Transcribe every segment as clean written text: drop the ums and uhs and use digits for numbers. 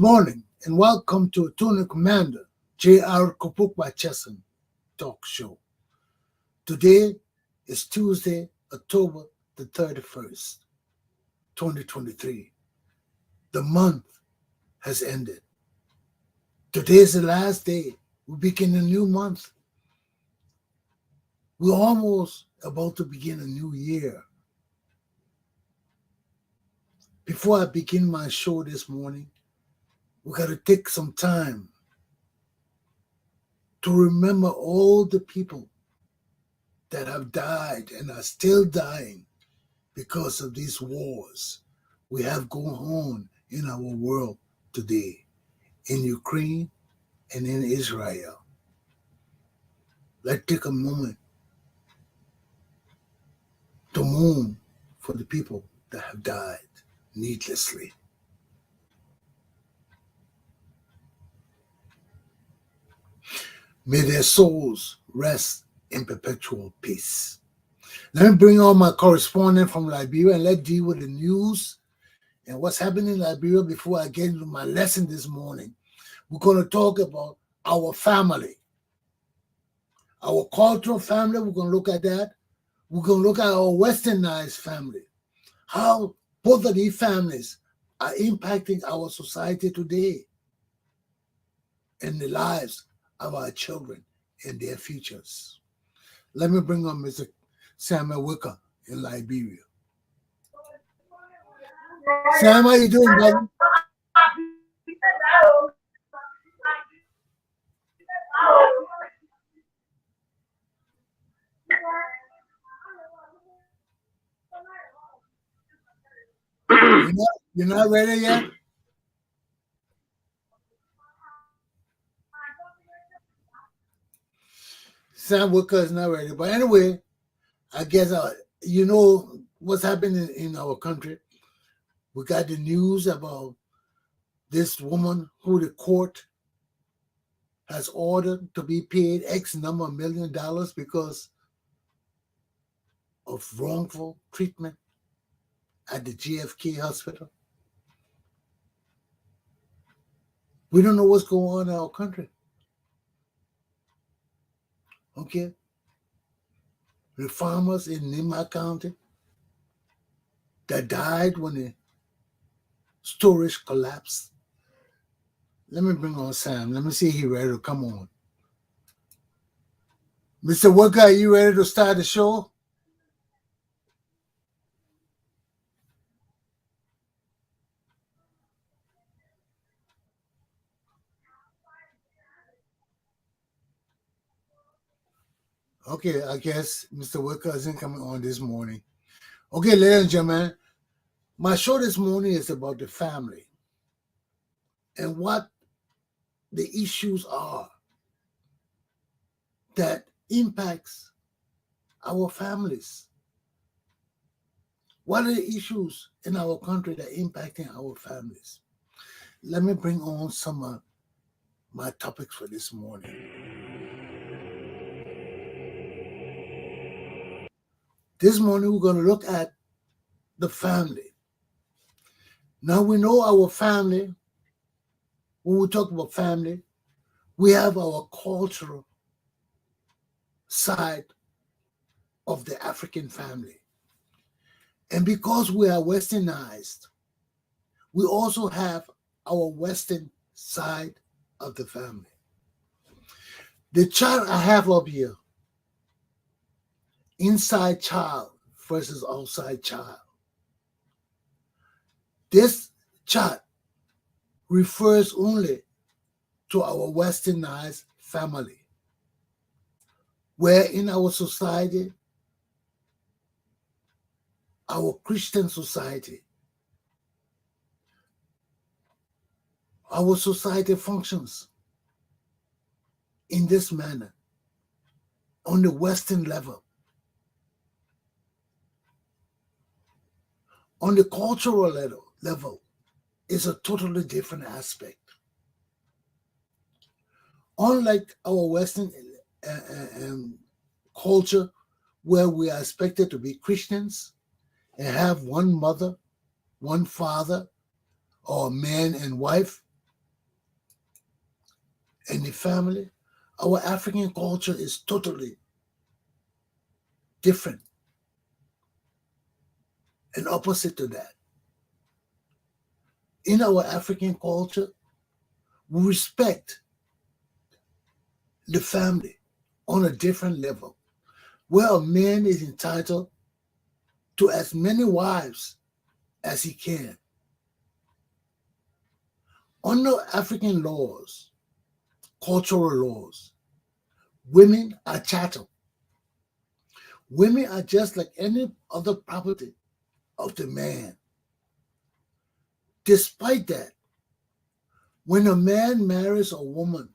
morning and welcome to Tuna Commander J.R. Glapohkpa Chesson talk show. Today is Tuesday, October the 31st, 2023. The month has ended. Today is the last day. We begin a new month. We're almost about to begin a new year. Before I begin my show this morning, we got to take some time to remember all the people that have died and are still dying because of these wars we have going on in our world today, in Ukraine and in Israel. Let's take a moment to mourn for the people that have died needlessly. May their souls rest in perpetual peace. Let me bring on my correspondent from Liberia and let's deal with the news and what's happening in Liberia before I get into my lesson this morning. We're going to talk about our family, our cultural family. We're going to look at that. We're going to look at our westernized family, how both of these families are impacting our society today and the lives of our children and their futures. Let me bring on Mr. Samuel Wicker in Liberia. Sam, how you doing, brother? You're not ready yet? Sam Wicker is not ready. But anyway, I guess you know what's happening in our country. We got the news about this woman who the court has ordered to be paid X number of $1 million because of wrongful treatment at the JFK hospital. We don't know what's going on in our country. Okay? The farmers in Nima County that died when the storage collapsed. Let me bring on Sam. Let me see if he's ready to come on. Mr. Wicker, are you ready to start the show? Okay, I guess Mr. Wicker isn't coming on this morning. Okay, ladies and gentlemen, my show this morning is about the family and what the issues are that impacts our families. What are the issues in our country that are impacting our families? Let me bring on some of my topics for this morning. This morning, we're going to look at the family. Now, we know our family. When we talk about family, we have our cultural side of the African family. And because we are westernized, we also have our western side of the family. The chart I have up here, inside child versus outside child. This chart refers only to our westernized family, where in our society, our Christian society, our society functions in this manner on the Western level. On the cultural level, is a totally different aspect. Unlike our Western culture, where we are expected to be Christians and have one mother, one father, or man and wife, and the family, our African culture is totally different and opposite to that. In our African culture, we respect the family on a different level, where a man is entitled to as many wives as he can. Under African laws, cultural laws, women are chattel. Women are just like any other property of the man. Despite that, when a man marries a woman,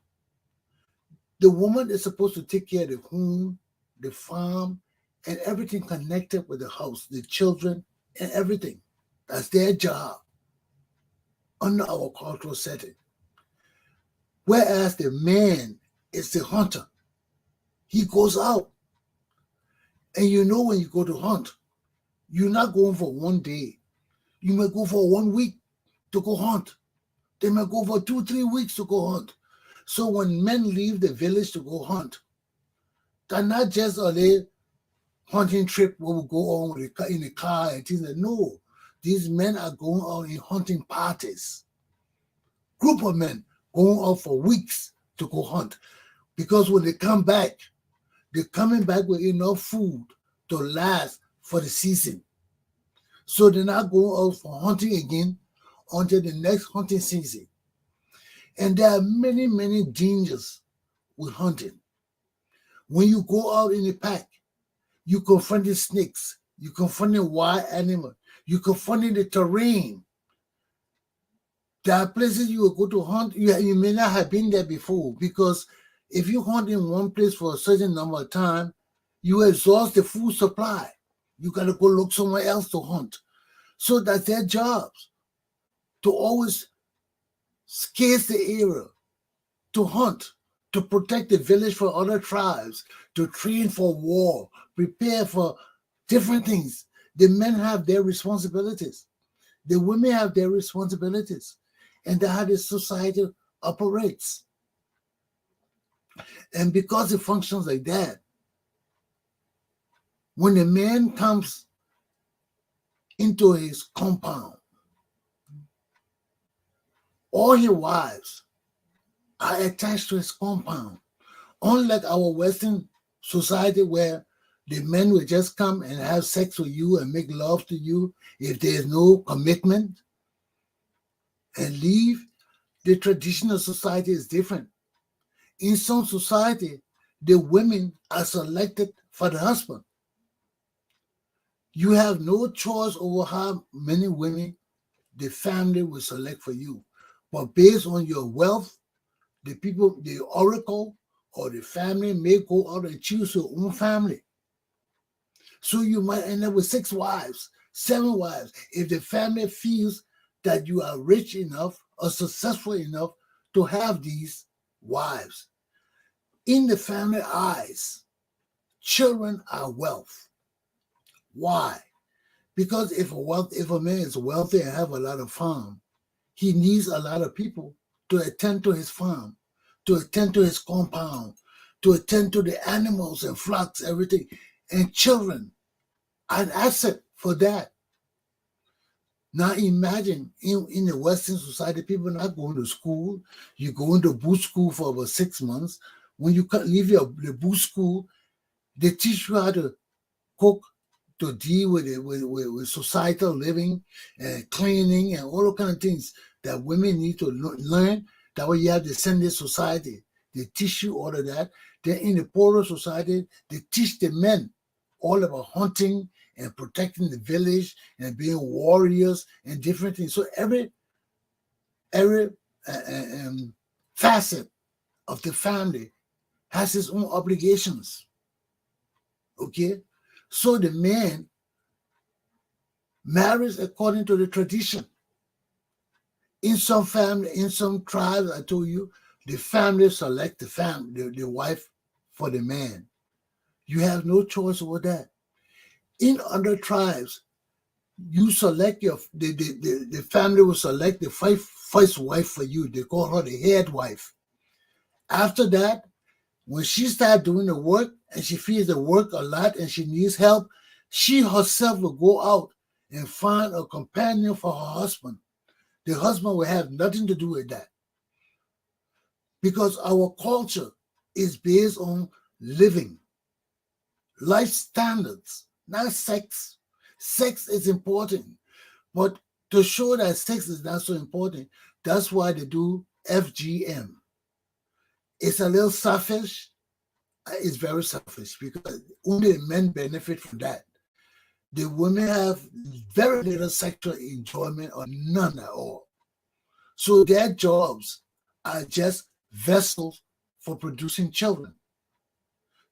the woman is supposed to take care of the home, the farm, and everything connected with the house, the children, and everything. That's their job under our cultural setting. Whereas the man is the hunter. He goes out. And you know when you go to hunt, you're not going for one day. You may go for 1 week to go hunt. They may go for 2-3 weeks to go hunt. So when men leave the village to go hunt, they're not just a hunting trip where we go on in the car and things like that. No, these men are going out in hunting parties. Group of men going out for weeks to go hunt. Because when they come back, they're coming back with enough food to last for the season. So they're not going out for hunting again until the next hunting season. And there are many, many dangers with hunting. When you go out in the pack, you confronting snakes, you confronting wild animals, you confronting the terrain. There are places you will go to hunt, you may not have been there before, because if you hunt in one place for a certain number of time, you exhaust the food supply. You got to go look somewhere else to hunt. So that's their jobs, to always scarce the area, to hunt, to protect the village from other tribes, to train for war, prepare for different things. The men have their responsibilities. The women have their responsibilities. And that's how the society operates. And because it functions like that, when a man comes into his compound, all his wives are attached to his compound. Unlike our Western society where the men will just come and have sex with you and make love to you if there is no commitment and leave, the traditional society is different. In some society, the women are selected for the husband. You have no choice over how many women the family will select for you. But based on your wealth, the people, the oracle or the family may go out and choose your own family. So you might end up with 6 wives, 7 wives, if the family feels that you are rich enough or successful enough to have these wives. In the family eyes, children are wealth. Why? Because if a man is wealthy and have a lot of farm, he needs a lot of people to attend to his farm, to attend to his compound, to attend to the animals and flocks, everything. And children are an asset for that. Now imagine in the Western society, people are not going to school. You go into boot school for about 6 months. When you leave the boot school, they teach you how to cook, to deal with societal living and cleaning and all the kind of things that women need to learn. That way you have the descendant society. They teach you all of that. Then in the poorer society, they teach the men all about hunting and protecting the village and being warriors and different things. So every facet of the family has its own obligations. Okay? So the man marries according to the tradition. In some family, in some tribes, I told you, the family select the wife for the man. You have no choice over that. In other tribes, you select the family will select the first wife for you. They call her the head wife. After that, when she starts doing the work and she feels the work a lot and she needs help, she herself will go out and find a companion for her husband. The husband will have nothing to do with that because our culture is based on living, life standards, not sex. Sex is important, but to show that sex is not so important, that's why they do FGM. It's a little selfish. It's very selfish because only the men benefit from that. The women have very little sexual enjoyment or none at all. So their jobs are just vessels for producing children.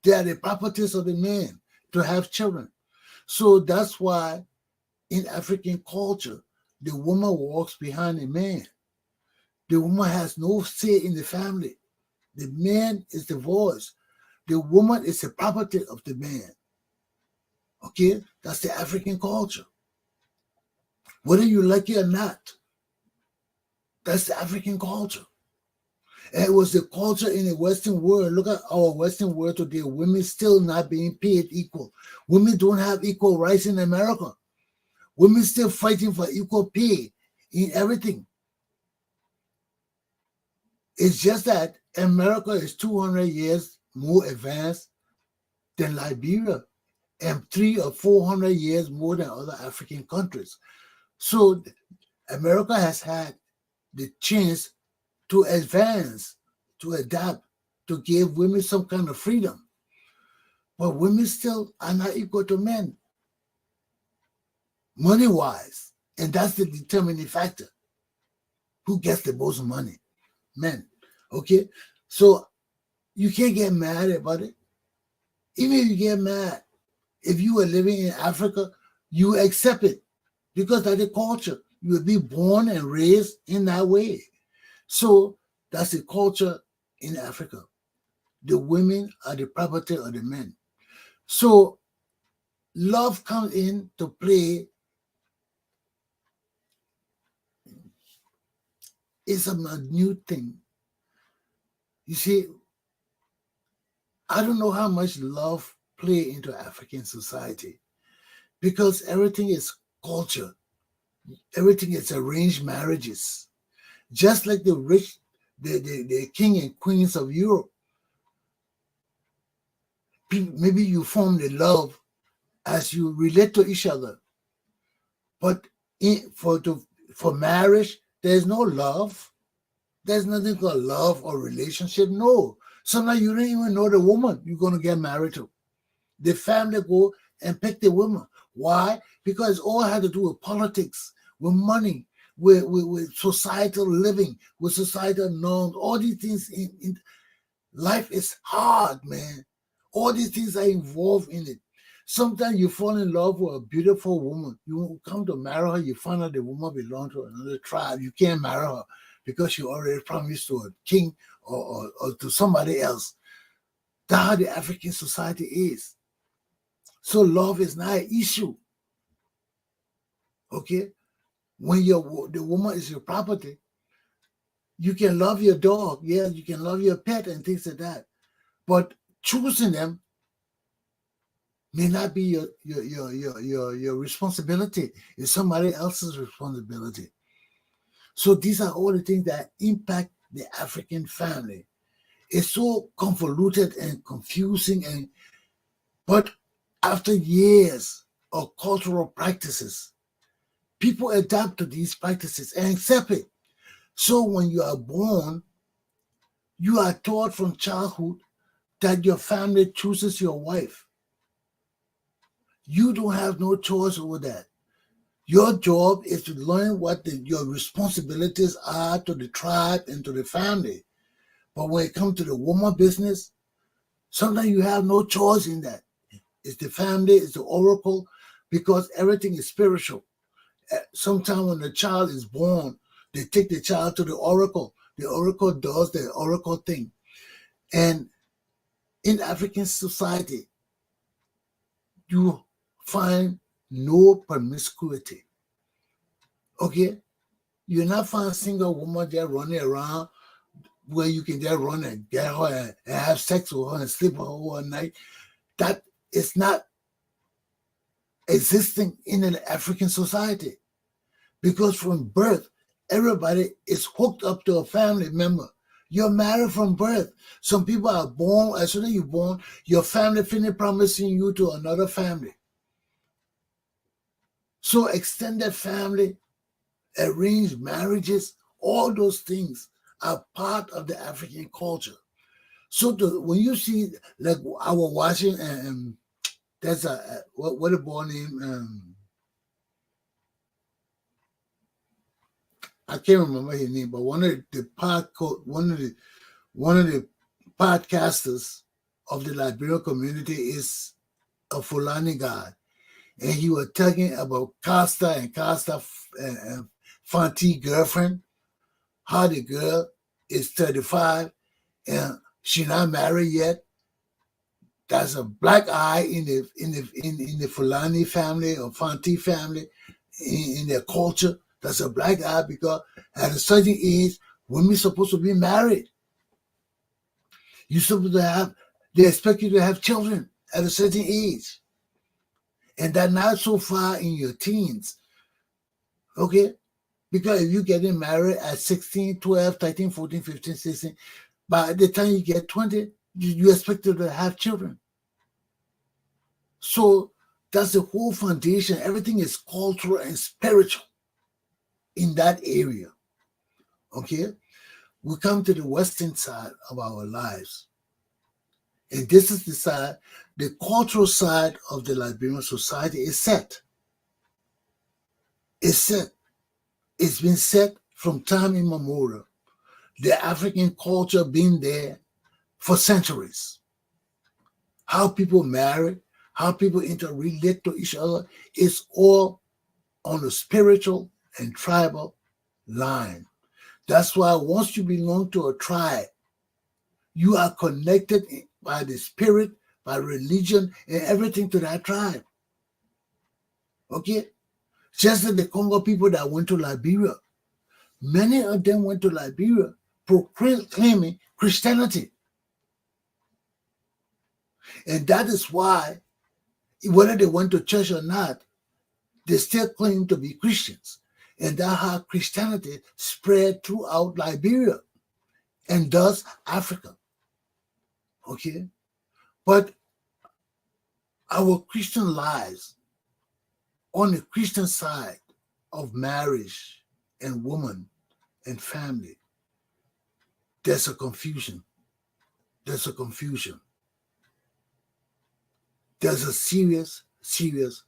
They are the properties of the man to have children. So that's why in African culture, the woman walks behind the man. The woman has no say in the family. The man is the voice. The woman is the property of the man. Okay? That's the African culture. Whether you like it or not, that's the African culture. And it was the culture in the Western world. Look at our Western world today. Women still not being paid equal. Women don't have equal rights in America. Women still fighting for equal pay in everything. It's just that America is 200 years more advanced than Liberia and 300 or 400 years more than other African countries. So America has had the chance to advance, to adapt, to give women some kind of freedom. But women still are not equal to men, money-wise. And that's the determining factor. Who gets the most money? Men. Okay? So you can't get mad about it. Even if you get mad, if you were living in Africa, you accept it because that's the culture. You will be born and raised in that way. So that's the culture in Africa. The women are the property of the men. So love comes in to play. It's a new thing. You see, I don't know how much love play into African society because everything is culture. Everything is arranged marriages. Just like the rich, the king and queens of Europe. Maybe you form the love as you relate to each other. But for marriage, there's no love. There's nothing called love or relationship. No. Sometimes you don't even know the woman you're going to get married to. The family go and pick the woman. Why? Because it all had to do with politics, with money, with societal living, with societal norms. All these things in life is hard, man. All these things are involved in it. Sometimes you fall in love with a beautiful woman. You come to marry her, you find out the woman belongs to another tribe. You can't marry her because you already promised to a king or to somebody else. That's how the African society is. So love is not an issue. Okay? When the woman is your property, you can love your dog, yeah, you can love your pet and things like that. But choosing them may not be your responsibility. It's somebody else's responsibility. So these are all the things that impact the African family. It's so convoluted and confusing, but after years of cultural practices, people adapt to these practices and accept it. So when you are born, you are taught from childhood that your family chooses your wife. You don't have no choice over that. Your job is to learn what your responsibilities are to the tribe and to the family. But when it comes to the woman business, sometimes you have no choice in that. It's the family, it's the oracle, because everything is spiritual. Sometimes when the child is born, they take the child to the oracle. The oracle does the oracle thing. And in African society, you find no promiscuity. Okay? You're not find a single woman there running around where you can just run and get her and have sex with her and sleep with her one night. That is not existing in an African society, because from birth, everybody is hooked up to a family member. You're married from birth. Some people are born, as soon as you're born, your family finish promising you to another family. So extended family, arranged marriages, all those things are part of the African culture. So when you see, like I was watching, there's what a boy name, I can't remember his name, but one of the podcasters of the Liberian community is a Fulani guy, and he was talking about Costa and Fanti girlfriend, how the girl is 35 and she not married yet. There's a black eye in the Fulani family or Fanti family in their culture. That's a black eye because at a certain age, women supposed to be married. You're supposed to have, they expect you to have children at a certain age. And that not so far in your teens. Okay? Because if you're getting married at 16, 12, 13, 14, 15, 16, by the time you get 20, you expect to have children. So that's the whole foundation. Everything is cultural and spiritual in that area. Okay? We come to the western side of our lives. And this is the side, the cultural side of the Liberian society is set. It's set. It's been set from time immemorial. The African culture been there for centuries. How people marry, how people interrelate to each other, is all on a spiritual and tribal line. That's why once you belong to a tribe, you are connected by the spirit, by religion, and everything to that tribe. Okay? Just like the Congo people that went to Liberia, many of them went to Liberia proclaiming Christianity. And that is why, whether they went to church or not, they still claim to be Christians. And that's how Christianity spread throughout Liberia and thus Africa. Okay? But our Christian lives on the Christian side of marriage and woman and family, there's a confusion. There's a confusion. There's a serious, serious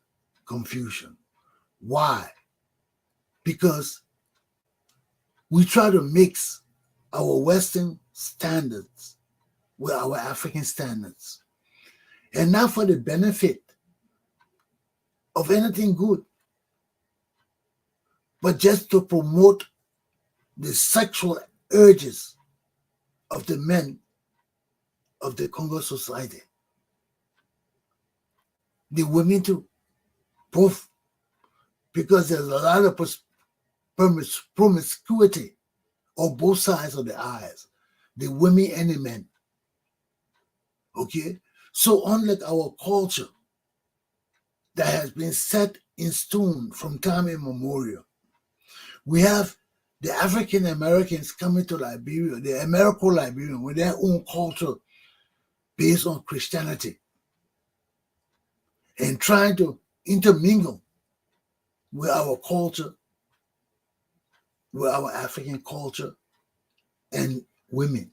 confusion. Why? Because we try to mix our Western standards with our African standards. And not for the benefit of anything good, but just to promote the sexual urges of the men of the Congo society. The women too, both, because there's a lot of promiscuity on both sides of the aisles, the women and the men. Okay? So unlike our culture that has been set in stone from time immemorial, we have the African Americans coming to Liberia, the Americo-Liberian, with their own culture based on Christianity, and trying to intermingle with our culture, with our African culture and women.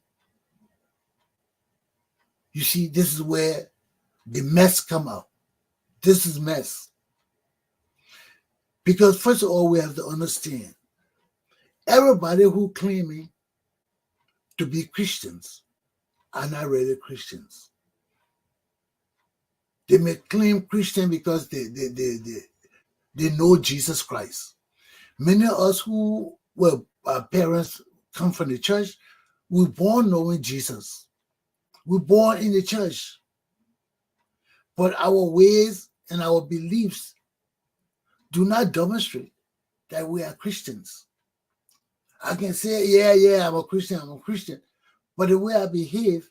You see, this is where the mess come out. This is mess. Because first of all, we have to understand, everybody who claiming to be Christians are not really Christians. They may claim Christian because they know Jesus Christ. Many of us who were our parents come from the church, we were born knowing Jesus. We were born in the church. But our ways and our beliefs do not demonstrate that we are Christians. I can say, yeah, I'm a Christian. But the way I behave,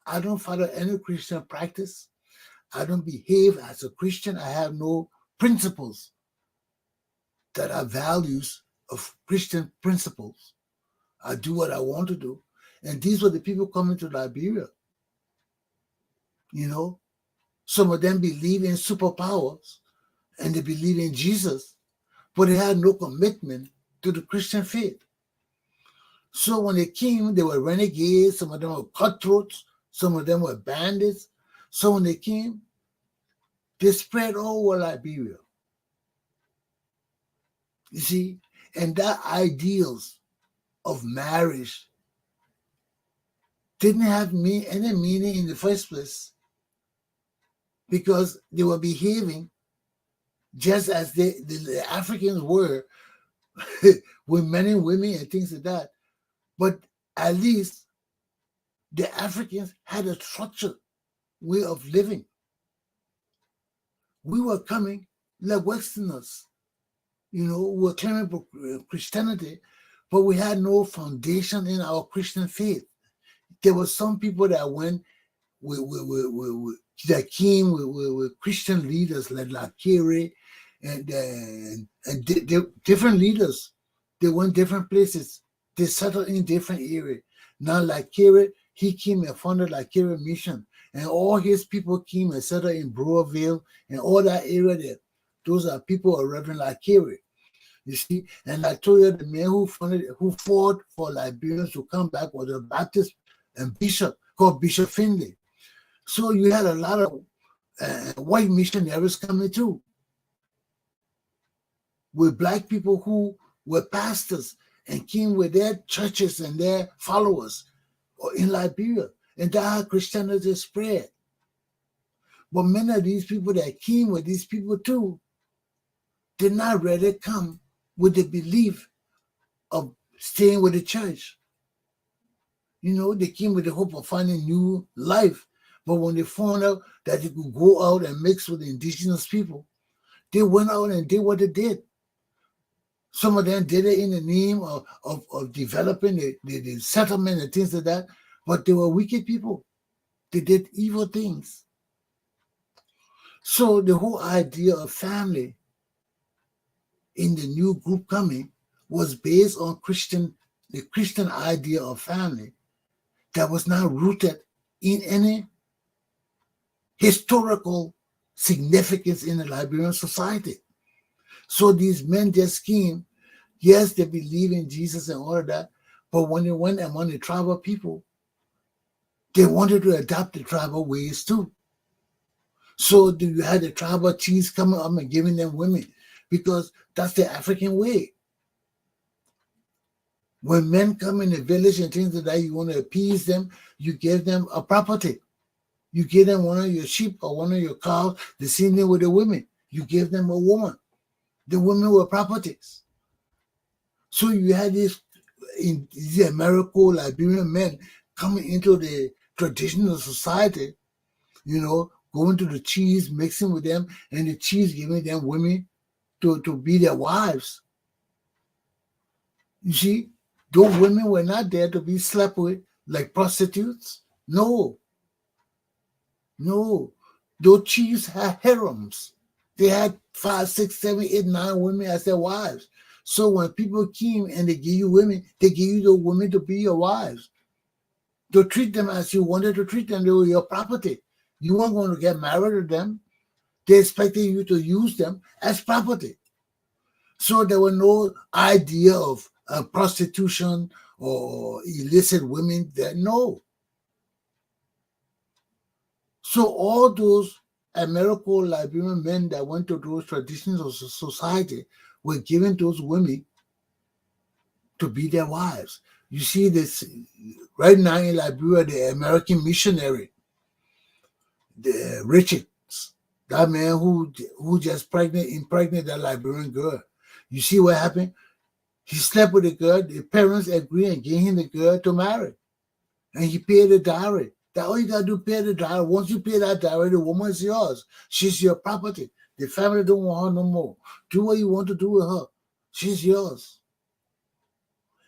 I don't follow any Christian practice. I don't behave as a Christian. I have no principles that are values of Christian principles. I do what I want to do. And these were the people coming to Liberia. You know, some of them believe in superpowers and they believe in Jesus, but they had no commitment to the Christian faith. So when they came, they were renegades, some of them were cutthroats, some of them were bandits. So when they came, they spread all over Liberia. You see, and that ideals of marriage didn't have any meaning in the first place because they were behaving just as the Africans were with men and women and things like that. But at least the Africans had a structured way of living. We were coming like Westerners, we were claiming Christianity, but we had no foundation in our Christian faith. There were some people that went that came with Christian leaders like Lakere and different leaders. They went different places. They settled in different areas. Now Lakere, he came and founded Lakere Mission, and all his people came and settled in Brewerville and all that area there. Those are people of Reverend Lakere. You see, and I told you the man who fought for Liberians to come back was a Baptist and bishop called Bishop Finley. So you had a lot of white missionaries coming too, with black people who were pastors and came with their churches and their followers in Liberia, and that how Christianity spread. But many of these people that came with these people too did not really come with the belief of staying with the church. They came with the hope of finding new life. But when they found out that they could go out and mix with the indigenous people, they went out and did what they did. Some of them did it in the name of developing the settlement and things like that, but they were wicked people. They did evil things. So the whole idea of family in the new group coming was based on the Christian idea of family that was not rooted in any historical significance in the Liberian society. So these men just came. Yes, they believe in Jesus and all of that, but when they went among the tribal people, they wanted to adopt the tribal ways too. So you had the tribal chiefs coming up and giving them women because that's the African way. When men come in the village and things like that, you want to appease them, you give them a property. You give them one of your sheep or one of your cows. The same thing with the women. You give them a woman. The women were properties. So you had these American Liberian men coming into the traditional society, going to the chiefs, mixing with them, and the chiefs giving them women to be their wives. You see, those women were not there to be slept with like prostitutes. No. Those chiefs had harems. They had 5, 6, 7, 8, 9 women as their wives. So when people came and they give you women, they give you the women to be your wives. To treat them as you wanted to treat them. They were your property. You weren't going to get married to them. They expected you to use them as property. So there was no idea of prostitution or illicit women there. No. So all those American Liberian men that went to those traditions of society were given those women to be their wives. You see this right now in Liberia, the American missionary, the Richards, that man who just impregnated that Liberian girl. You see what happened? He slept with the girl. The parents agreed and gave him the girl to marry, and he paid the dowry. That all you gotta do, pay the dowry. Once you pay that dowry, the woman is yours. She's your property. The family don't want her no more. Do what you want to do with her. She's yours.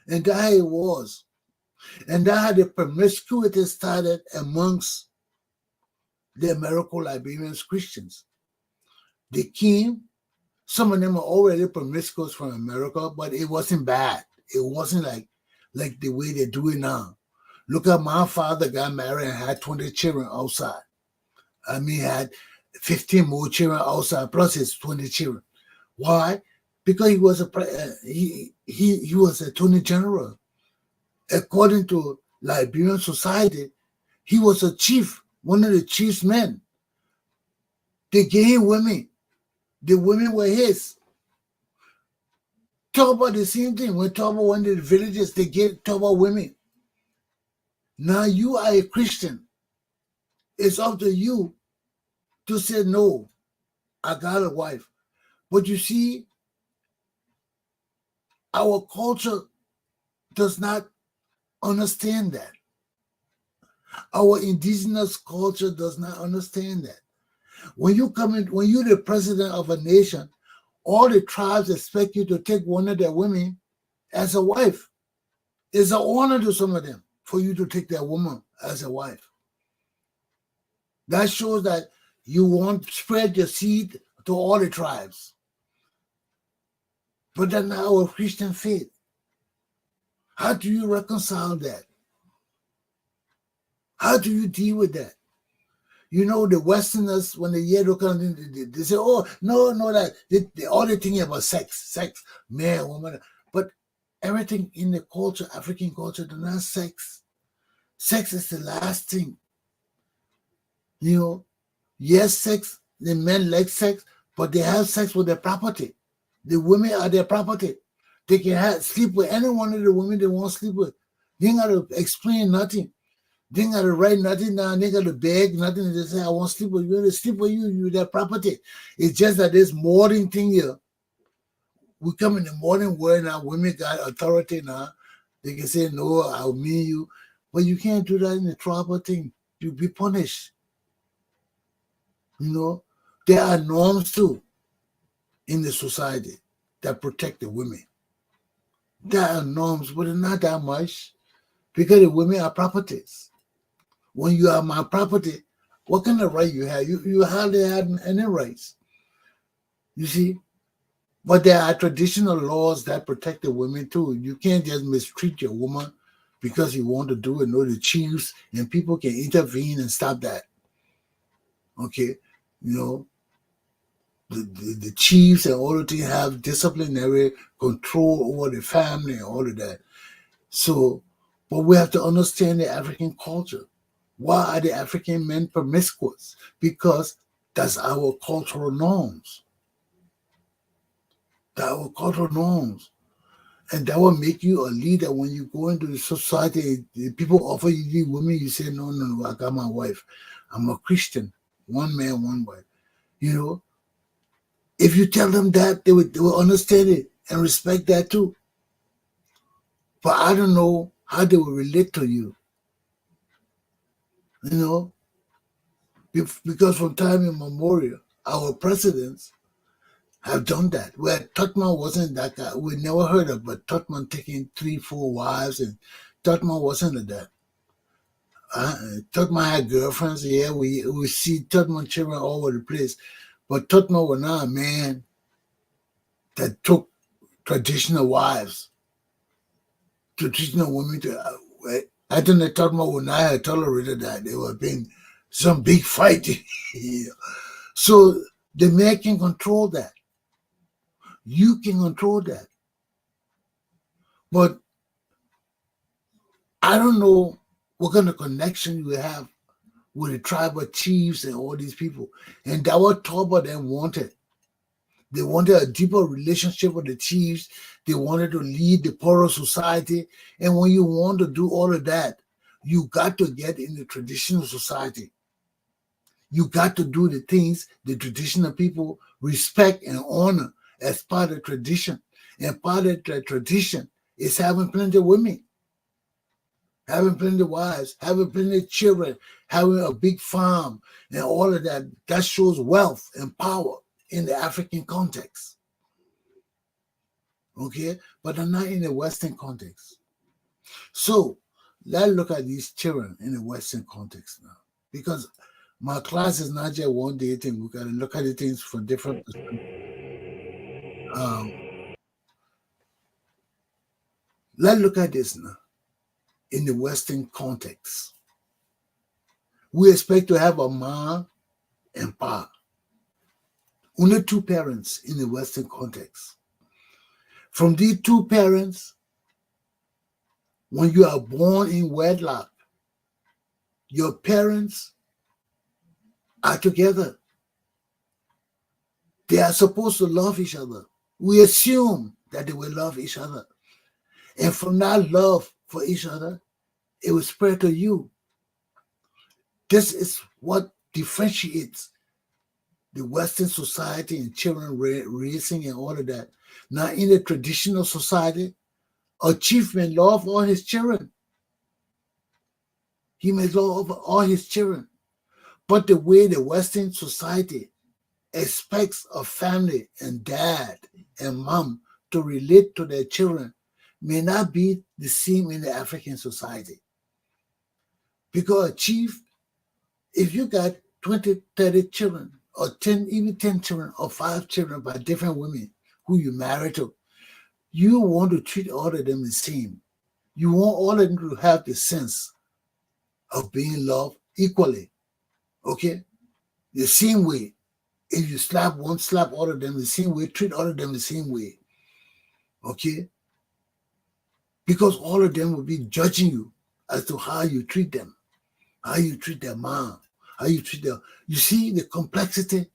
And that's how it was. And that had the promiscuity started amongst the Americo-Liberian Christians. They came, some of them were already promiscuous from America, but it wasn't bad. It wasn't like the way they do it now. Look at my father got married and had 20 children outside. I mean, had 15 more children outside, plus his 20 children. Why? Because he was he was attorney general. According to Liberian society, he was a chief, one of the chief's men. They gave him women. The women were his. Talk about the same thing. When talk about one of the villages, they talk about women. Now you are a Christian. It's up to you to say, no, I got a wife. But you see, our culture does not understand that. Our indigenous culture does not understand that. When you come in, when you're the president of a nation, all the tribes expect you to take one of their women as a wife. It's an honor to some of them for you to take that woman as a wife. That shows that you want to spread your seed to all the tribes. But that's not our Christian faith. How do you reconcile that? How do you deal with that? You know, the Westerners, when they hear those kind of things, they say, oh, no, that they all they think about sex, man, woman. But everything in the culture, African culture, does not sex. Sex is the last thing. You know, yes, sex, the men like sex, but they have sex with their property. The women are their property. They can sleep with any one of the women they want to sleep with. They ain't got to explain nothing. They ain't got to write nothing down. They ain't got to beg nothing. They say, I want to sleep with you. They sleep with you. You're their property. It's just that this modern thing here, we come in the modern world now. Women got authority now. They can say, no, I'll mean you. But you can't do that in the tribal thing. You'll be punished. You know, there are norms too in the society that protect the women. There are norms, but it's not that much because the women are properties. When you are my property, what kind of right you have? You hardly have any rights. You see? But there are traditional laws that protect the women too. You can't just mistreat your woman because you want to do it. No, the chiefs and people can intervene and stop that. Okay? You know, the chiefs and all of them have disciplinary control over the family and all of that. So, but we have to understand the African culture. Why are the African men promiscuous? Because that's our cultural norms. That's our cultural norms. And that will make you a leader when you go into the society. People offer you the women, you say, no, I got my wife. I'm a Christian. One man, one wife. You know, if you tell them that, they will understand it and respect that too. But I don't know how they will relate to you. You know, because from time immemorial, our presidents have done that. Where Tutman wasn't that guy. We never heard of, but Tutman taking 3-4 wives, and Tutman wasn't like that. Tutman had girlfriends. Yeah, we see Tutman children all over the place. But Tutman was not a man that took traditional wives, traditional women to. I think that Tutman would not have tolerated that. There would have been some big fight. Yeah. So the man can control that. You can control that. But I don't know what kind of connection you have with the tribal chiefs and all these people. And that what Toba them wanted. They wanted a deeper relationship with the chiefs. They wanted to lead the poorer society. And when you want to do all of that, you got to get in the traditional society. You got to do the things the traditional people respect and honor as part of tradition. And part of the tradition is having plenty of women, having plenty of wives, having plenty of children, having a big farm, and all of that. That shows wealth and power in the African context. Okay? But not in the Western context. So let's look at these children in a Western context now. Because my class is not just one day thing. We gotta look at the things from different perspectives. Let's look at this now in the Western context. We expect to have a mom and pa. Only two parents in the Western context. From these two parents, when you are born in wedlock, your parents are together. They are supposed to love each other. We assume that they will love each other. And from that love for each other, it will spread to you. This is what differentiates the Western society and children raising and all of that. Now, in the traditional society, a chief may love all his children. He may love all his children. But the way the Western society expects a family and dad and mom to relate to their children may not be the same in the African society. Because a chief, if you got 20, 30 children, or 10, even 10 children, or 5 children by different women who you married to, you want to treat all of them the same. You want all of them to have the sense of being loved equally. Okay? The same way. If you slap one, slap all of them the same way, treat all of them the same way. Okay? Because all of them will be judging you as to how you treat them, how you treat their mom, how you treat them. You see the complexity?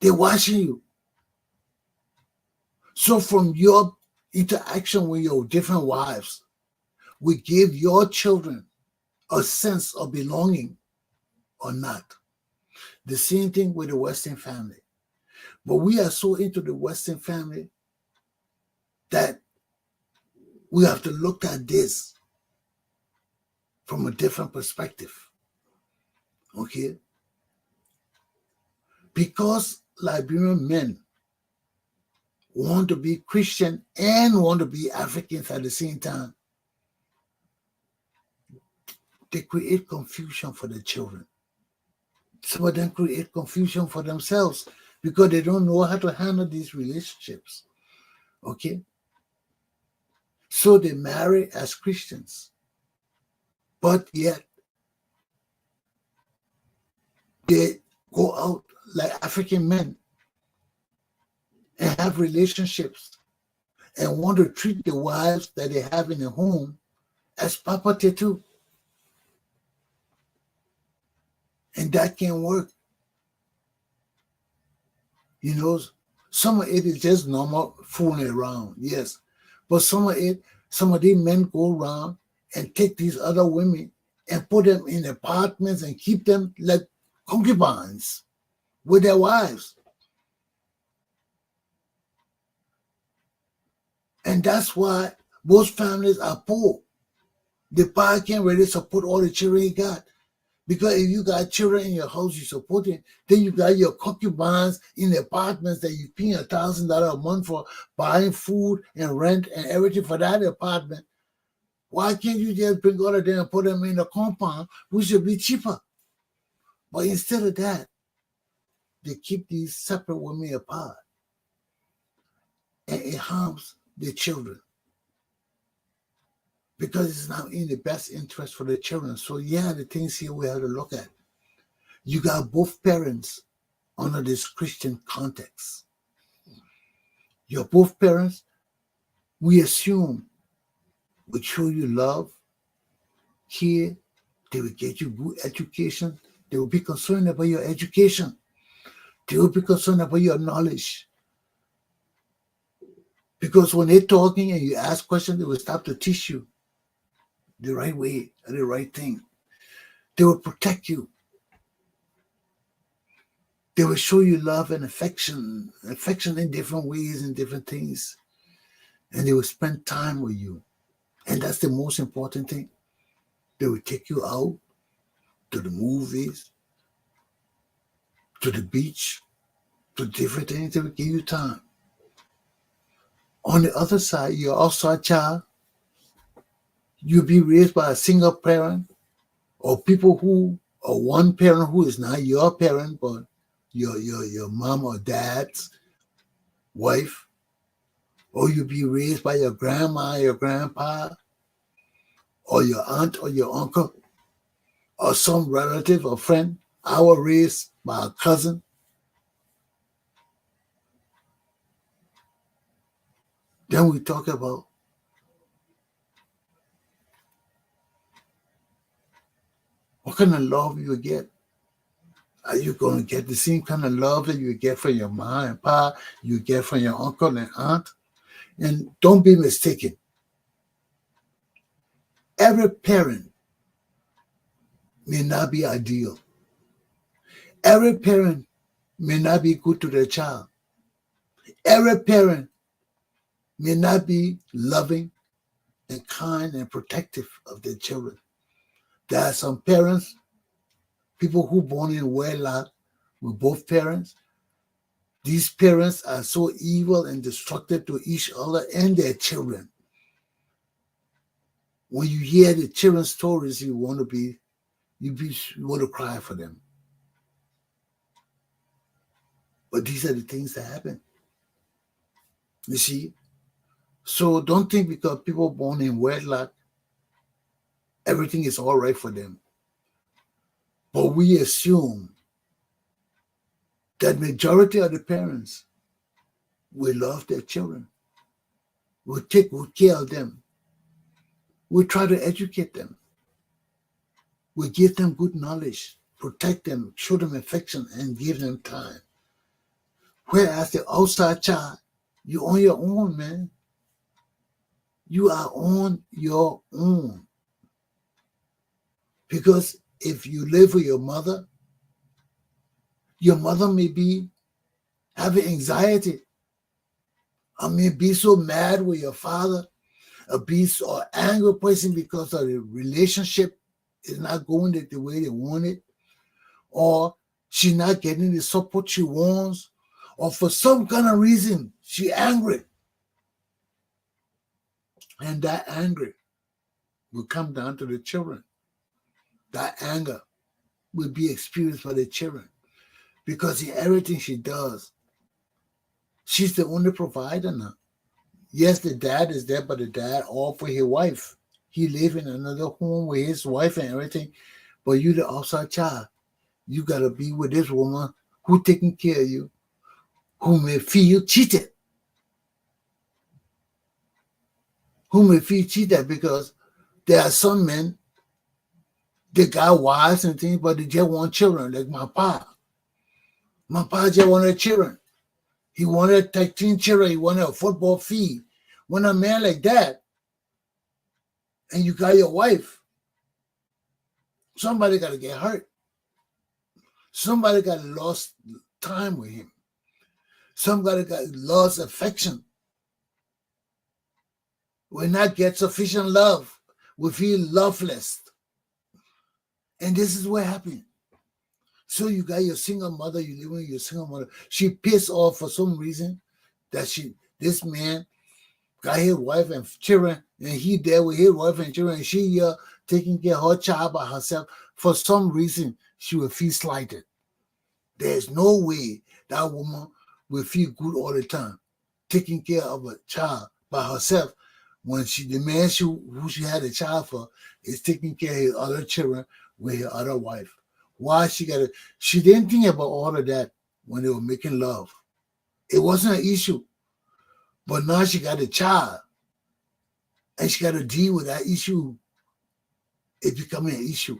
They're watching you. So from your interaction with your different wives, we give your children a sense of belonging or not. The same thing with the Western family. But we are so into the Western family that we have to look at this from a different perspective. Okay? Because Liberian men want to be Christian and want to be Africans at the same time, they create confusion for the children. Some of them create confusion for themselves because they don't know how to handle these relationships. Okay? So they marry as Christians, but yet they go out like African men and have relationships and want to treat the wives that they have in the home as property too. And that can work. You know, some of it is just normal fooling around, yes. But some of these men go around and take these other women and put them in apartments and keep them like concubines with their wives. And that's why most families are poor. The father can't really support all the children he got. Because if you got children in your house you supporting, then you got your concubines in the apartments that you paying $1,000 a month for buying food and rent and everything for that apartment. Why can't you just bring all of them and put them in a compound, which should be cheaper? But instead of that, they keep these separate women apart. And it harms the children. Because it's not in the best interest for the children. So yeah, the things here we have to look at. You got both parents under this Christian context. Your both parents, we assume, will show you love, care, they will get you good education, they will be concerned about your education, they will be concerned about your knowledge. Because when they're talking and you ask questions, they will stop to teach you the right way and the right thing. They will protect you. They will show you love and affection in different ways and different things. And they will spend time with you. And that's the most important thing. They will take you out to the movies, to the beach, to different things. They will give you time. On the other side, you're also a child. You be raised by a single parent, or people who or one parent who is not your parent, but your mom or dad's wife, or you be raised by your grandma, your grandpa, or your aunt or your uncle, or some relative or friend. I was raised by a cousin. Then we talk about what kind of love you get. Are you going to get the same kind of love that you get from your mom and pa, you get from your uncle and aunt? And don't be mistaken. Every parent may not be ideal. Every parent may not be good to their child. Every parent may not be loving and kind and protective of their children. There are some parents, people who born in wedlock with both parents. These parents are so evil and destructive to each other and their children. When you hear the children's stories, you want to cry for them. But these are the things that happen. You see? So don't think because people born in wedlock, everything is all right for them. But we assume that majority of the parents will love their children, will take good care of them, will try to educate them, will give them good knowledge, protect them, show them affection, and give them time. Whereas the outside child, you're on your own, man. You are on your own. Because if you live with your mother may be having anxiety. I mean, be so mad with your father, or be so angry person because of the relationship is not going the way they want it, or she's not getting the support she wants, or for some kind of reason, she angry. And that anger will come down to the children. That anger will be experienced by the children. Because in everything she does, she's the only provider now. Yes, the dad is there, but the dad all for his wife. He live in another home with his wife and everything. But you the outside child. You got to be with this woman who taking care of you, who may feel cheated. Who may feel cheated because there are some men, they got wives and things, but they just want children, like my pa. My pa just wanted children. He wanted 13 children. He wanted a football field. When a man like that, and you got your wife, somebody got to get hurt. Somebody got lost time with him. Somebody got lost affection. Will not get sufficient love. We feel loveless. And this is what happened. So you got your single mother, you live with your single mother. She pissed off for some reason that this man got his wife and children, and he there with his wife and children, and she taking care of her child by herself. For some reason, she will feel slighted. There's no way that woman will feel good all the time, taking care of a child by herself when the man who she had a child for is taking care of his other children with her other wife. Why she didn't think about all of that when they were making love. It wasn't an issue. But now she got a child and she got to deal with that issue. It's becoming an issue.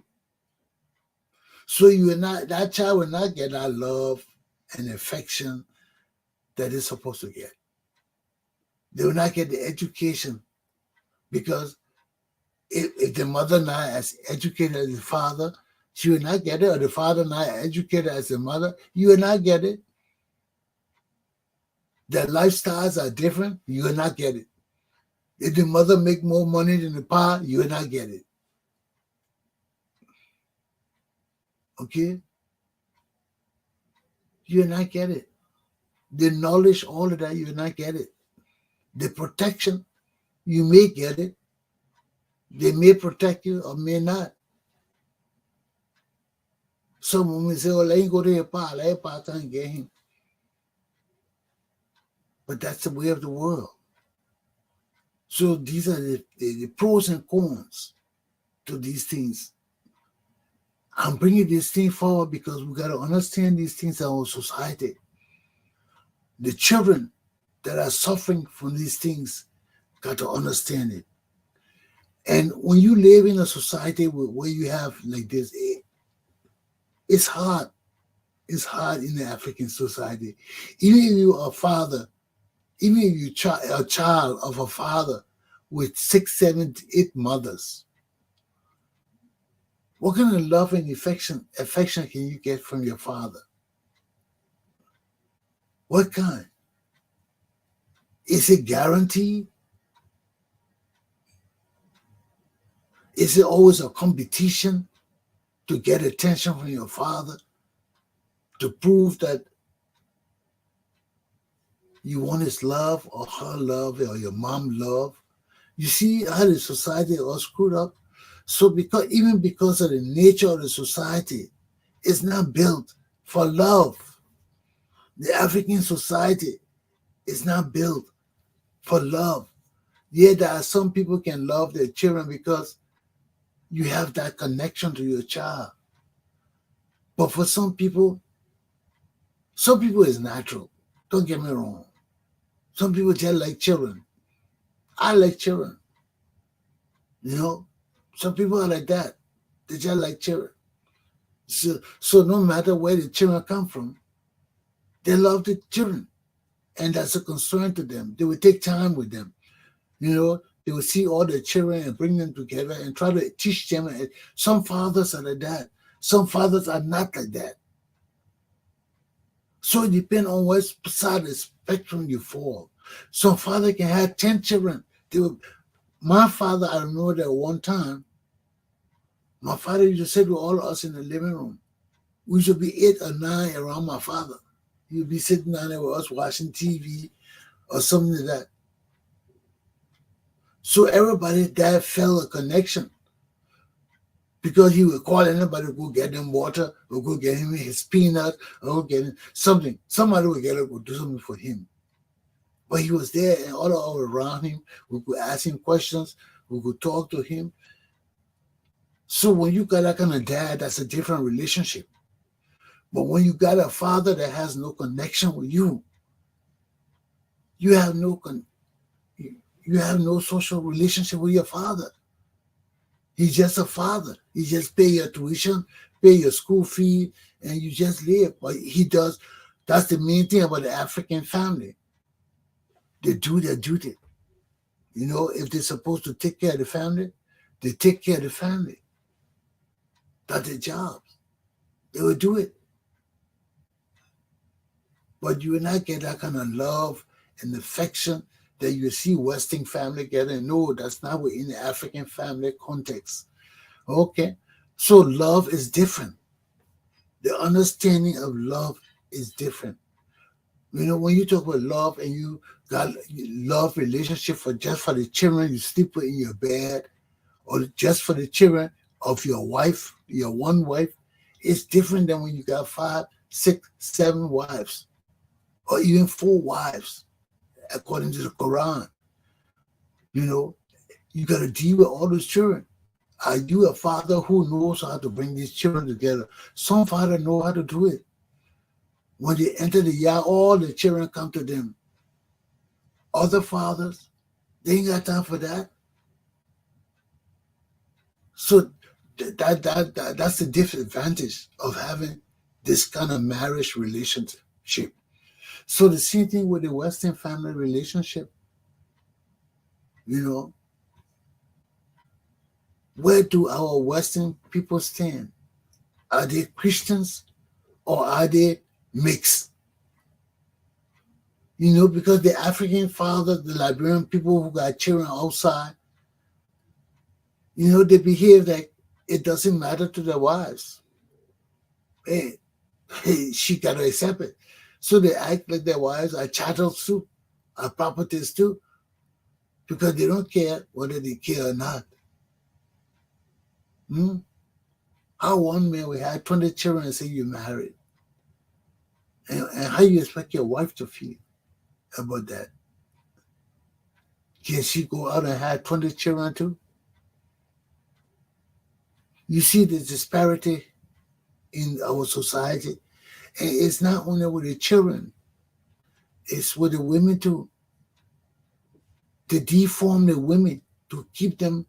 So that child will not get that love and affection that it's supposed to get. They will not get the education because if the mother not as educated as the father, she will not get it, or the father not educated as the mother, you will not get it. Their lifestyles are different, you will not get it. If the mother make more money than the father, you will not get it. Okay? You will not get it. The knowledge, all of that, you will not get it. The protection, you may get it, They may protect you or may not. Some women say, oh, let him go to your pa, let your pa can't get him. But that's the way of the world. So these are the pros and cons to these things. I'm bringing this thing forward because we got to understand these things in our society. The children that are suffering from these things got to understand it. And when you live in a society where you have like this, it's hard. It's hard in the African society. Even if you are a father, even if you're a child of a father with 6, 7, 8 mothers, what kind of love and affection can you get from your father? What kind? Is it guaranteed? Is it always a competition to get attention from your father? To prove that you want his love or her love or your mom love? You see how the society is all screwed up? So because of the nature of the society, it's not built for love. The African society is not built for love. Yeah, there are some people can love their children because you have that connection to your child. But for some people is natural. Don't get me wrong. Some people just like children. I like children. You know, some people are like that. They just like children. So no matter where the children come from, they love the children. And that's a concern to them. They will take time with them. You know, they will see all the children and bring them together and try to teach them. Some fathers are like that. Some fathers are not like that. So it depends on what side of the spectrum you fall. Some father can have 10 children. My father, I remember that one time, my father used to sit with all of us in the living room. We should be 8 or 9 around my father. He would be sitting down there with us watching TV or something like that. So everybody that felt a connection because he would call anybody to go get them water or go get him his peanut or go get him something. Somebody would get up and do something for him. But he was there and all around him. We could ask him questions. We could talk to him. So when you got that kind of dad, that's a different relationship. But when you got a father that has no connection with you, you have no social relationship with your father. He's just a father. He just pay your tuition, pay your school fee, and you just live. But he does. That's the main thing about the African family. They do their duty. You know, if they're supposed to take care of the family, they take care of the family. That's their job. They will do it. But you will not get that kind of love and affection that you see Western family getting. No, that's not within the African family context. Okay? So love is different. The understanding of love is different. You know, when you talk about love and you got love relationship just for the children you sleep with in your bed, or just for the children of your wife, your one wife, it's different than when you got 5, 6, 7 wives, or even 4 wives, according to the Quran. You know, you got to deal with all those children. Are you a father who knows how to bring these children together? Some father know how to do it. When they enter the yard, all the children come to them. Other fathers, they ain't got time for that. So that's the disadvantage of having this kind of marriage relationship. So the same thing with the Western family relationship. You know, where do our Western people stand? Are they Christians or are they mixed? You know, because the African fathers, the Liberian people who got children outside, you know, they behave like it doesn't matter to their wives. Hey, she got to accept it. So they act like their wives are chattels too, are properties too, because they don't care whether they care or not. Hmm? How one man will have 20 children and say you're married? And how you expect your wife to feel about that? Can she go out and have 20 children too? You see the disparity in our society. And it's not only with the children, it's with the women too. To deform the women to keep them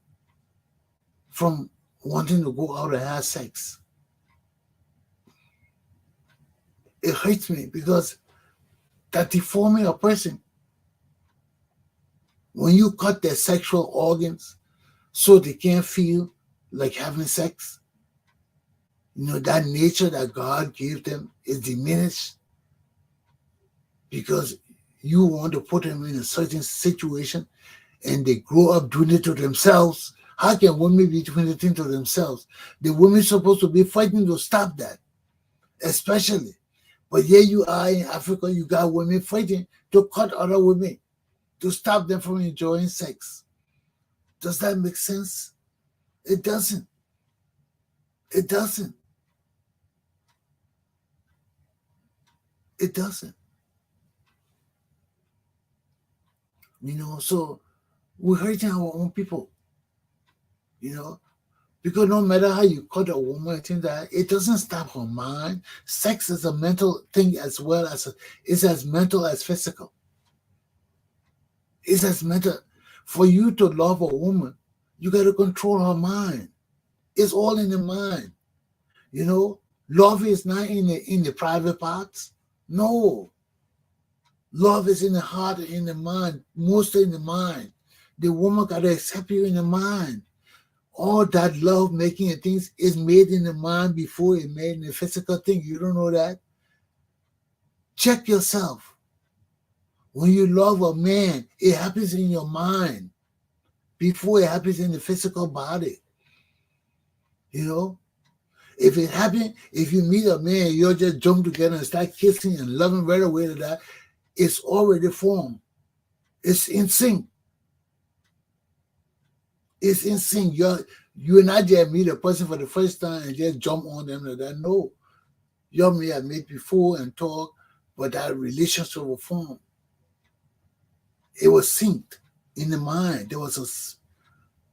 from wanting to go out and have sex. It hurts me because that deforming a person. When you cut their sexual organs so they can't feel like having sex, that nature that God gave them is diminished because you want to put them in a certain situation and they grow up doing it to themselves. How can women be doing the thing to themselves? The women supposed to be fighting to stop that, especially. But here you are in Africa, you got women fighting to cut other women, to stop them from enjoying sex. Does that make sense? It doesn't. It doesn't. It doesn't. So we're hurting our own people, because no matter how you cut a woman, I think that it doesn't stop her mind. Sex is a mental thing as well as it's as mental as physical. It's as mental. For you to love a woman, you got to control her mind. It's all in the mind. Love is not in the private parts. No, love is in the heart and in the mind, mostly in the mind. The woman got to accept you in the mind. All that love making and things is made in the mind before it made in the physical thing. You don't know that? Check yourself. When you love a man, it happens in your mind before it happens in the physical body. If it happened, if you meet a man, you'll just jump together and start kissing and loving right away to that. It's already formed. It's in sync. It's in sync. You're not just meet a person for the first time and just jump on them like that. No. You may have met before and talk, but that relationship was formed. It was synced in the mind. There was a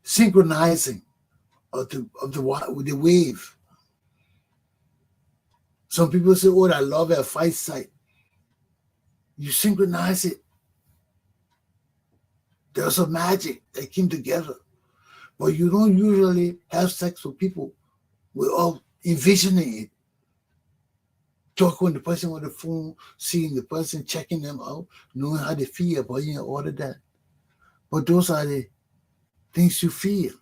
synchronizing of the wave. Some people say, "Oh, I love at first sight." You synchronize it. There's a magic that came together. But you don't usually have sex with people without envisioning it. Talking with the person on the phone, seeing the person, checking them out, knowing how they feel about you and all of that. But those are the things you feel.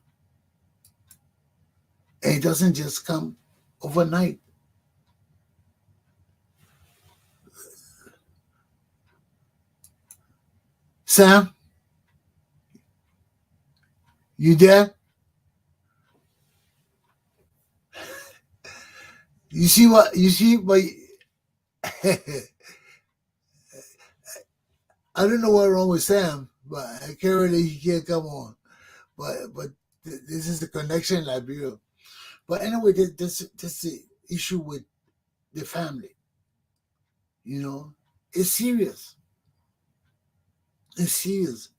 And it doesn't just come overnight. Sam, you there? You see but I don't know what's wrong with Sam, but apparently he can't come on. But this is the connection in Liberia. But anyway, this the issue with the family. It's serious. It's serious.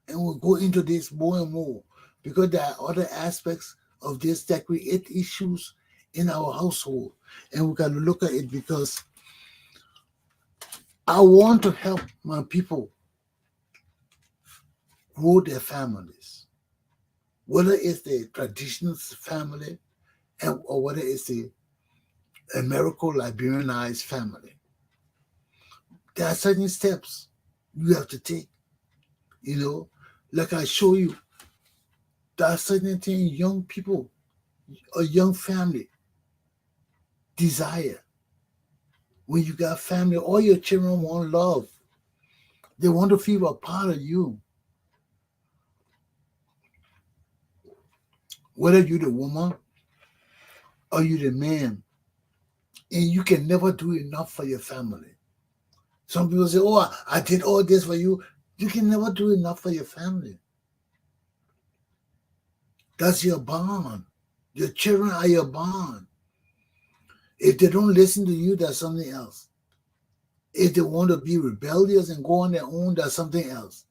And we'll go into this more and more because there are other aspects of this that create issues in our household. And we got to look at it because I want to help my people grow their families, whether it's the traditional family or whether it's the American Liberianized family. There are certain steps you have to take. Like I show you, there are certain things young people, a young family desire. When you got family, all your children want love. They want to feel a part of you. Whether you're the woman or you're the man, and you can never do enough for your family. Some people say, "Oh, I did all this for you." You can never do enough for your family. That's your bond. Your children are your bond. If they don't listen to you, that's something else. If they want to be rebellious and go on their own, that's something else.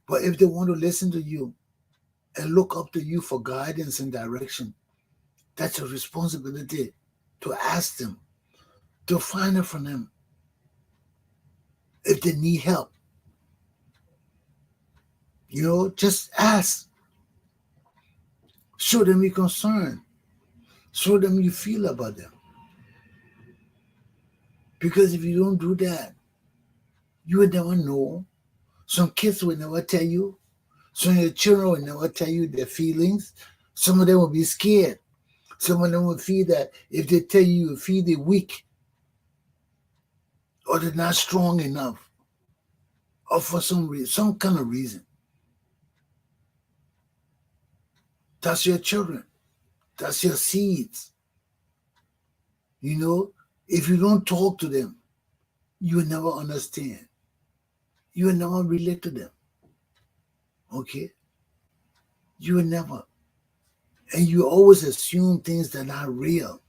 But if they want to listen to you and look up to you for guidance and direction, that's your responsibility to ask them, to find it from them. If they need help, just ask. Show them your concern. Show them you feel about them. Because if you don't do that, you will never know. Some kids will never tell you. Some of your children will never tell you their feelings. Some of them will be scared. Some of them will feel that if they tell you, you feel they're weak or they're not strong enough or for some reason, some kind of reason. That's your children. That's your seeds. If you don't talk to them, you will never understand. You will never relate to them. Okay? You will never. And you always assume things that are not real.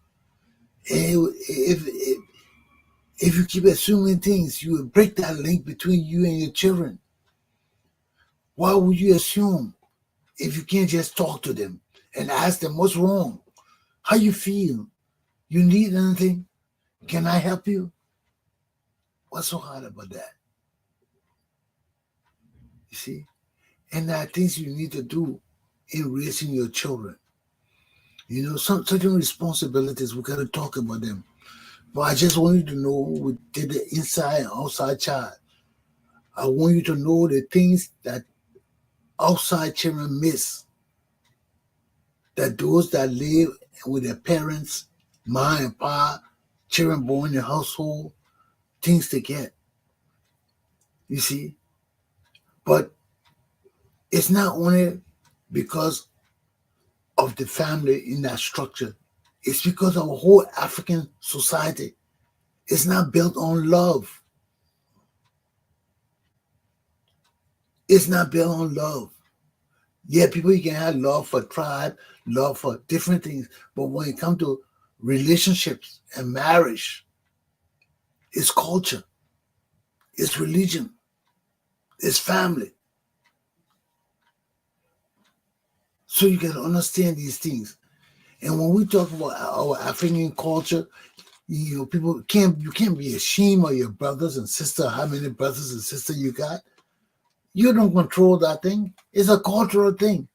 And if you keep assuming things, you will break that link between you and your children. Why would you assume if you can't just talk to them and ask them what's wrong? How you feel? You need anything? Can I help you? What's so hard about that? You see? And there are things you need to do in raising your children. Some certain responsibilities, we got to talk about them. But I just want you to know we did the inside and outside child. I want you to know the things that outside children miss. That those that live with their parents, ma and pa, children born in the household, things they get. You see? But it's not only because of the family in that structure. It's because our whole African society is not built on love. It's not built on love. Yeah, people, you can have love for tribe, love for different things. But when it comes to relationships and marriage, it's culture, it's religion, it's family. So you got to understand these things. And when we talk about our African culture, people you can't be ashamed of your brothers and sisters, how many brothers and sisters you got. You don't control that thing. It's a cultural thing.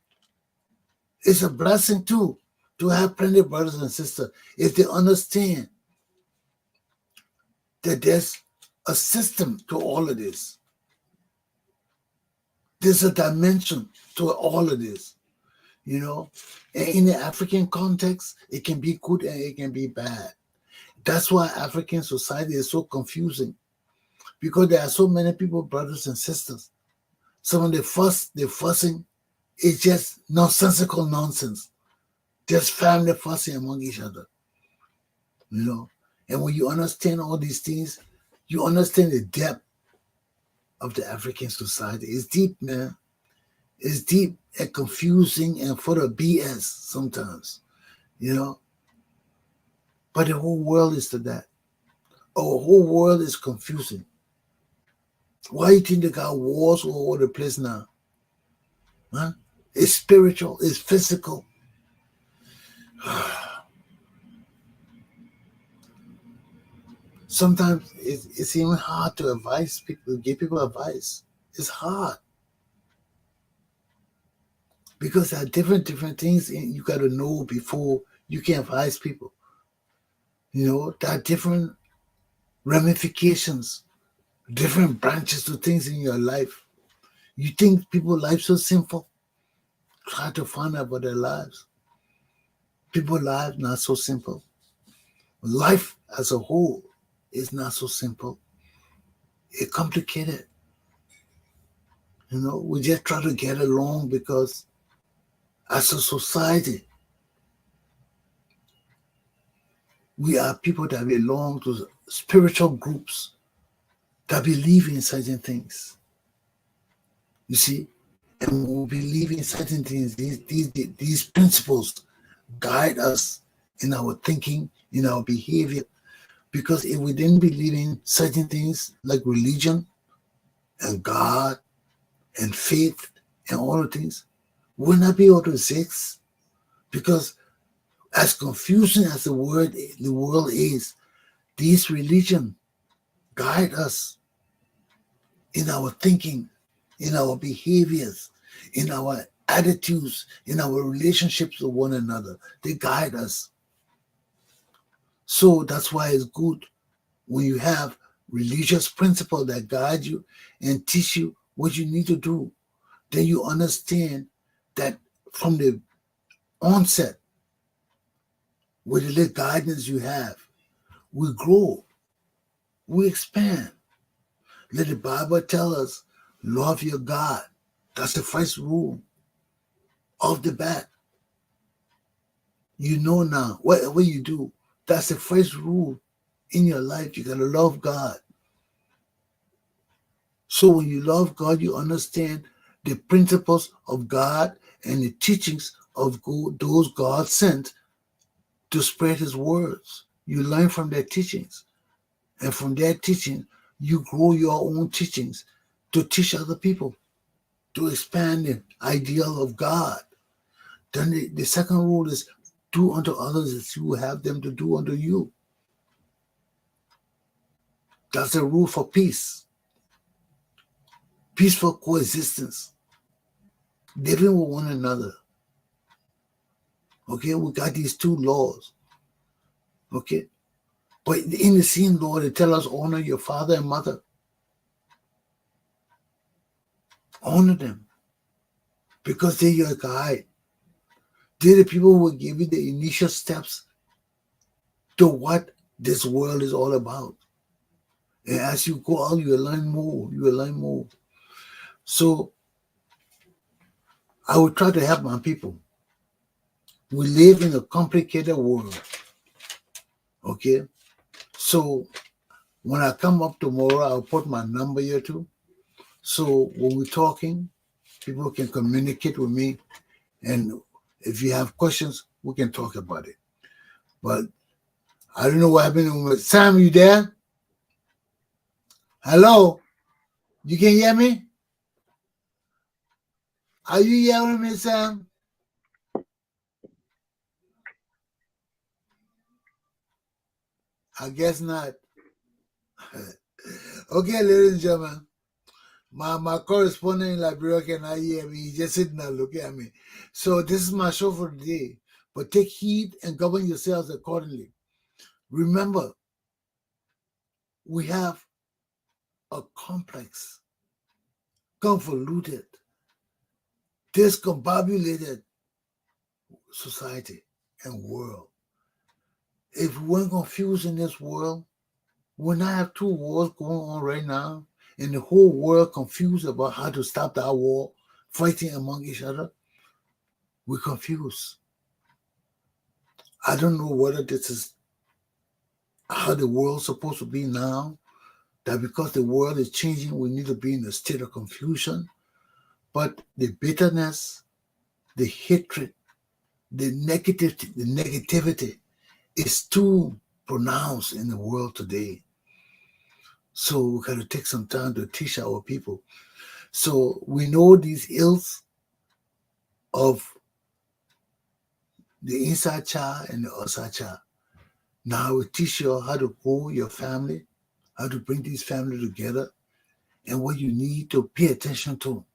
It's a blessing too to have plenty of brothers and sisters if they understand that there's a system to all of this. There's a dimension to all of this. And in the African context, it can be good and it can be bad. That's why African society is so confusing, because there are so many people, brothers and sisters. Some of the fussing is just nonsensical nonsense. Just family fussing among each other. And when you understand all these things, you understand the depth of the African society. It's deep, man. It's deep and confusing and full of BS sometimes, But the whole world is to that. Our whole world is confusing. Why you think they got wars all over the place now? Huh? It's spiritual, it's physical. Sometimes it's even hard to advise people, give people advice. It's hard. Because there are different things you got to know before you can advise people. There are different ramifications, different branches to things in your life. You think people's lives so simple? Try to find out about their lives. People's lives not so simple. Life as a whole is not so simple. It's complicated. We just try to get along because as a society, we are people that belong to spiritual groups that believe in certain things. You see? And when we believe in certain things, these principles guide us in our thinking, in our behavior. Because if we didn't believe in certain things like religion and God and faith and all the things, we will not be able to exist. Because as confusing as the world is, these religion guide us in our thinking, in our behaviors, in our attitudes, in our relationships with one another. They guide us. So that's why it's good when you have religious principles that guide you and teach you what you need to do. Then you understand that from the onset, with the little guidance you have, we grow, we expand. Let the Bible tell us, love your God. That's the first rule off the bat. You know now, whatever you do, that's the first rule in your life. You got to love God. So when you love God, you understand the principles of God and the teachings of those God sent to spread his words. You learn from their teachings. And from their teaching, you grow your own teachings to teach other people, to expand the ideal of God. Then the second rule is do unto others as you will have them to do unto you. That's the rule for peace. Peaceful coexistence. Living with one another. Okay, we got these two laws. Okay. But in the same law, they tell us honor your father and mother. Honor them. Because they're your guide. They're the people who will give you the initial steps to what this world is all about. And as you go out, you will learn more. You will learn more. So I will try to help my people. We live in a complicated world. Okay? So when I come up tomorrow, I'll put my number here too. So when we're talking, people can communicate with me. And if you have questions, we can talk about it. But I don't know what happened with Sam. You there? Hello? You can hear me? Are you hearing me, Sam? I guess not. Okay, ladies and gentlemen. My correspondent in Liberia cannot hear me. He's just sitting there looking at me. So this is my show for today. But take heed and govern yourselves accordingly. Remember, we have a complex, convoluted, discombobulated society and world. If we weren't confused in this world, we not have two wars going on right now, and the whole world confused about how to stop that war, fighting among each other. We're confused. I don't know whether this is how the world's supposed to be now, that because the world is changing, we need to be in a state of confusion. But the bitterness, the hatred, the negativity is too pronounced in the world today. So we got to take some time to teach our people. So we know these ills of the inside child and the outside child. Now we teach you how to grow your family, how to bring these families together, and what you need to pay attention to.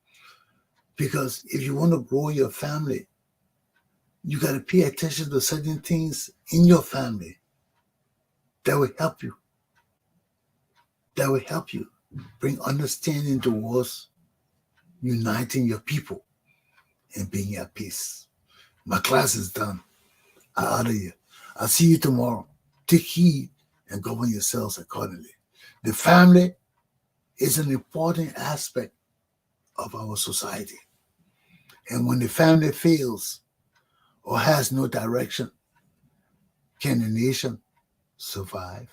Because if you want to grow your family, you got to pay attention to certain things in your family that will help you. That will help you bring understanding towards uniting your people and being at peace. My class is done. I'm out of here. I'll see you tomorrow. Take heed and govern yourselves accordingly. The family is an important aspect of our society. And when the family fails or has no direction, can the nation survive?